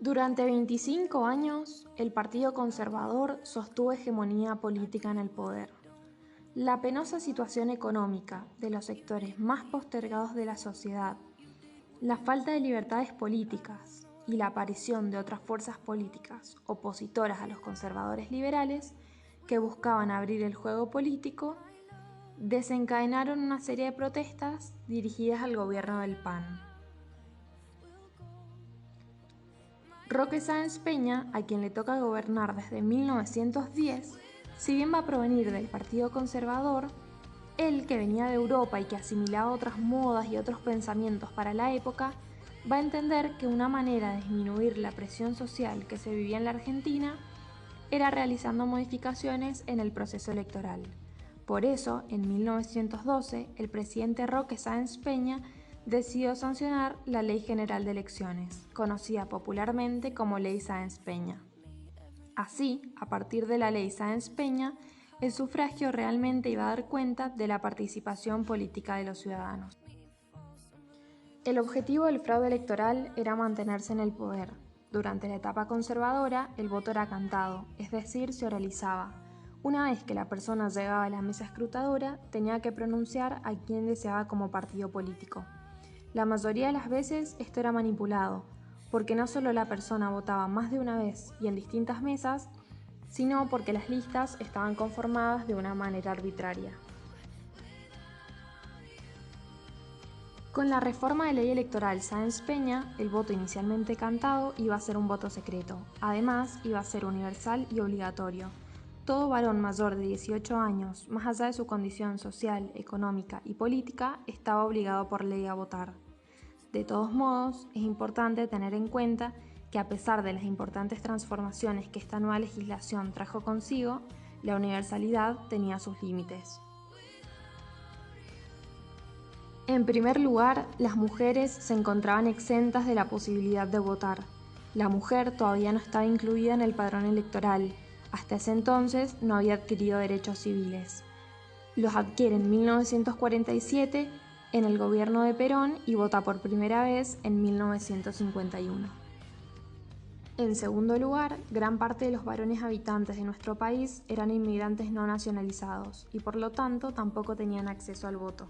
Durante 25 años, el Partido Conservador sostuvo hegemonía política en el poder. La penosa situación económica de los sectores más postergados de la sociedad, la falta de libertades políticas y la aparición de otras fuerzas políticas opositoras a los conservadores liberales que buscaban abrir el juego político, desencadenaron una serie de protestas dirigidas al gobierno del PAN. Roque Sáenz Peña, a quien le toca gobernar desde 1910, si bien va a provenir del Partido Conservador, él, que venía de Europa y que asimilaba otras modas y otros pensamientos para la época, va a entender que una manera de disminuir la presión social que se vivía en la Argentina era realizando modificaciones en el proceso electoral. Por eso, en 1912, el presidente Roque Sáenz Peña decidió sancionar la Ley General de Elecciones, conocida popularmente como Ley Sáenz Peña. Así, a partir de la Ley Sáenz Peña, el sufragio realmente iba a dar cuenta de la participación política de los ciudadanos. El objetivo del fraude electoral era mantenerse en el poder. Durante la etapa conservadora, el voto era cantado, es decir, se oralizaba. Una vez que la persona llegaba a la mesa escrutadora, tenía que pronunciar a quién deseaba como partido político. La mayoría de las veces esto era manipulado, porque no solo la persona votaba más de una vez y en distintas mesas, sino porque las listas estaban conformadas de una manera arbitraria. Con la reforma de ley electoral Sáenz Peña, el voto inicialmente cantado iba a ser un voto secreto. Además, iba a ser universal y obligatorio. Todo varón mayor de 18 años, más allá de su condición social, económica y política, estaba obligado por ley a votar. De todos modos, es importante tener en cuenta que a pesar de las importantes transformaciones que esta nueva legislación trajo consigo, la universalidad tenía sus límites. En primer lugar, las mujeres se encontraban exentas de la posibilidad de votar. La mujer todavía no estaba incluida en el padrón electoral. Hasta ese entonces no había adquirido derechos civiles. Los adquiere en 1947 en el gobierno de Perón y vota por primera vez en 1951. En segundo lugar, gran parte de los varones habitantes de nuestro país eran inmigrantes no nacionalizados y por lo tanto tampoco tenían acceso al voto.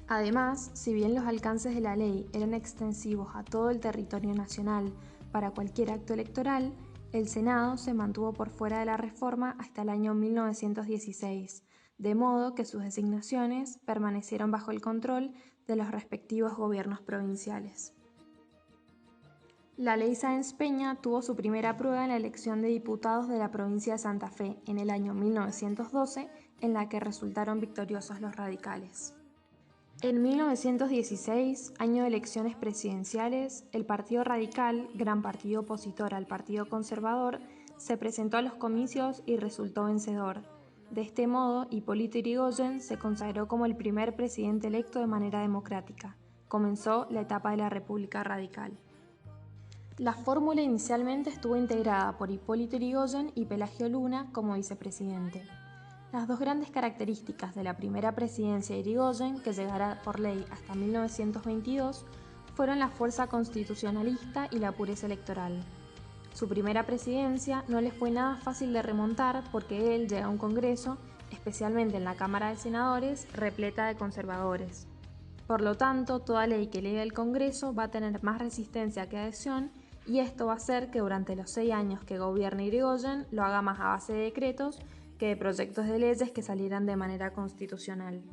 Además, si bien los alcances de la ley eran extensivos a todo el territorio nacional para cualquier acto electoral, el Senado se mantuvo por fuera de la reforma hasta el año 1916, de modo que sus designaciones permanecieron bajo el control de los respectivos gobiernos provinciales. La Ley Sáenz Peña tuvo su primera prueba en la elección de diputados de la provincia de Santa Fe en el año 1912, en la que resultaron victoriosos los radicales. En 1916, año de elecciones presidenciales, el Partido Radical, gran partido opositor al Partido Conservador, se presentó a los comicios y resultó vencedor. De este modo, Hipólito Yrigoyen se consagró como el primer presidente electo de manera democrática. Comenzó la etapa de la República Radical. La fórmula inicialmente estuvo integrada por Hipólito Yrigoyen y Pelagio Luna como vicepresidente. Las dos grandes características de la primera presidencia de Yrigoyen, que llegará por ley hasta 1922, fueron la fuerza constitucionalista y la pureza electoral. Su primera presidencia no le fue nada fácil de remontar porque él llega a un Congreso, especialmente en la Cámara de Senadores, repleta de conservadores. Por lo tanto, toda ley que eleve el Congreso va a tener más resistencia que adhesión y esto va a hacer que durante los 6 años que gobierne Yrigoyen lo haga más a base de decretos que de proyectos de leyes que salieran de manera constitucional.